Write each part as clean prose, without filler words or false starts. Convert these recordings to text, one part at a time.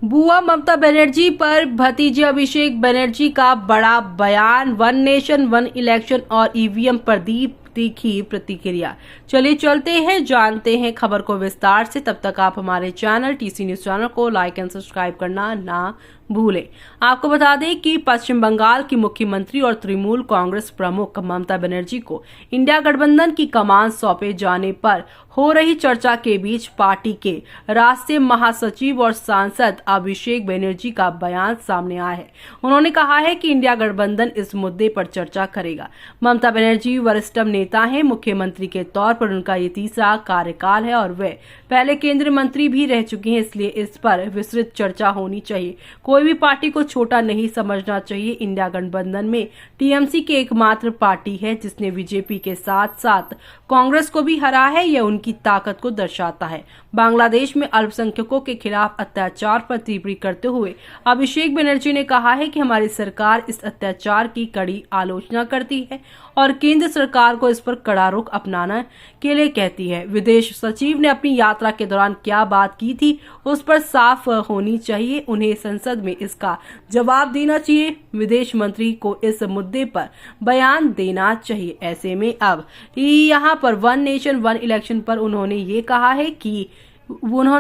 बुआ ममता बनर्जी पर भतीजे अभिषेक बनर्जी का बड़ा बयान। वन नेशन वन इलेक्शन और ईवीएम पर दी तीखी प्रतिक्रिया। चलिए चलते हैं, जानते हैं खबर को विस्तार से। तब तक आप हमारे चैनल टीसी न्यूज चैनल को लाइक एंड सब्सक्राइब करना ना भूलें। आपको बता दें कि पश्चिम बंगाल की मुख्यमंत्री और तृणमूल कांग्रेस प्रमुख ममता बनर्जी को इंडिया गठबंधन की कमान सौंपे जाने पर हो रही चर्चा के बीच पार्टी के राष्ट्रीय महासचिव और सांसद अभिषेक बनर्जी का बयान सामने आया है। उन्होंने कहा है कि इंडिया गठबंधन इस मुद्दे पर चर्चा करेगा। ममता बनर्जी वरिष्ठ नेता हैं। मुख्यमंत्री के तौर पर उनका ये तीसरा कार्यकाल है और वे पहले केंद्रीय मंत्री भी रह चुकी हैं, इसलिए इस पर विस्तृत चर्चा होनी चाहिए। कोई भी पार्टी को छोटा नहीं समझना चाहिए। इंडिया गठबंधन में टीएमसी की एकमात्र पार्टी है जिसने बीजेपी के साथ साथ कांग्रेस को भी हरा है। यह उनकी ताकत को दर्शाता है। बांग्लादेश में अल्पसंख्यकों के खिलाफ अत्याचार पर टिप्पणी करते हुए अभिषेक बनर्जी ने कहा है कि हमारी सरकार इस अत्याचार की कड़ी आलोचना करती है और केंद्र सरकार को इस पर कड़ा रुख अपनाने के लिए कहती है। विदेश सचिव ने अपनी यात्रा के दौरान क्या बात की थी उस पर साफ होनी चाहिए। उन्हें संसद में इसका जवाब देना चाहिए। विदेश मंत्री को इस मुद्दे पर बयान देना चाहिए। ऐसे में अब यहाँ पर वन नेशन वन इलेक्शन पर उन्होंने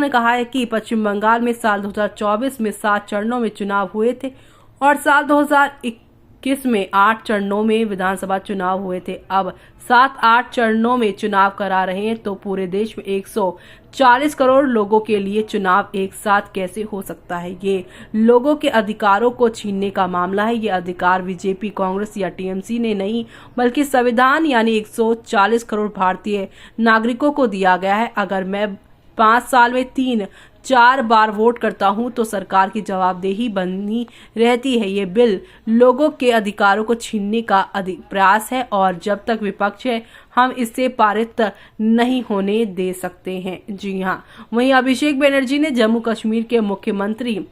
कहा है कि पश्चिम बंगाल में साल 2024 में 7 चरणों में चुनाव हुए थे और साल 2021 में 8 चरणों में विधानसभा चुनाव हुए थे। अब 7-8 चरणों में चुनाव करा रहे हैं तो पूरे देश में 140 करोड़ लोगों के लिए चुनाव एक साथ कैसे हो सकता है? ये लोगों के अधिकारों को छीनने का मामला है। ये अधिकार बीजेपी, कांग्रेस या टीएमसी ने नहीं बल्कि संविधान यानी 140 करोड़ भारतीय नागरिकों को दिया गया है। अगर मैं 5 साल में 3-4 बार वोट करता हूं तो सरकार की जवाबदेही बनी रहती है। ये बिल लोगों के अधिकारों को छीनने का प्रयास है और जब तक विपक्ष है हम इसे पारित नहीं होने दे सकते हैं। जी हां, वहीं अभिषेक बनर्जी ने जम्मू कश्मीर के मुख्यमंत्री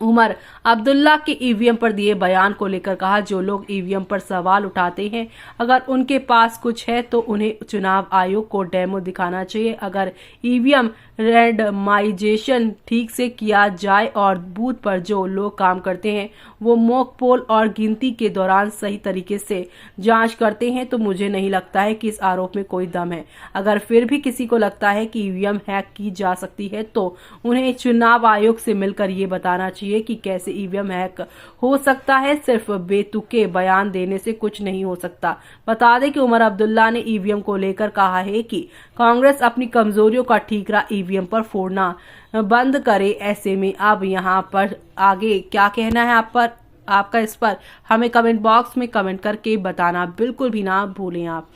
उमर अब्दुल्ला के ईवीएम पर दिए बयान को लेकर कहा, जो लोग ईवीएम पर सवाल उठाते हैं अगर उनके पास कुछ है तो उन्हें चुनाव आयोग को डेमो दिखाना चाहिए। अगर ईवीएम रैंडमाइजेशन ठीक से किया जाए और बूथ पर जो लोग काम करते हैं वो मॉक पोल और गिनती के दौरान सही तरीके से जांच करते हैं तो मुझे नहीं लगता है कि इस आरोप में कोई दम है। अगर फिर भी किसी को लगता है कि ईवीएम हैक की जा सकती है तो उन्हें चुनाव आयोग से मिलकर ये बताना चाहिए कि कैसे ईवीएम हैक हो सकता है। सिर्फ बेतुके बयान देने से कुछ नहीं हो सकता। बता दें कि उमर अब्दुल्ला ने ईवीएम को लेकर कहा है कि कांग्रेस अपनी कमजोरियों का ठीकरा ईवीएम पर फोड़ना बंद करे। ऐसे में अब यहाँ पर आगे क्या कहना है आपका इस पर हमें कमेंट बॉक्स में कमेंट करके बताना बिल्कुल भी ना भूलें आप।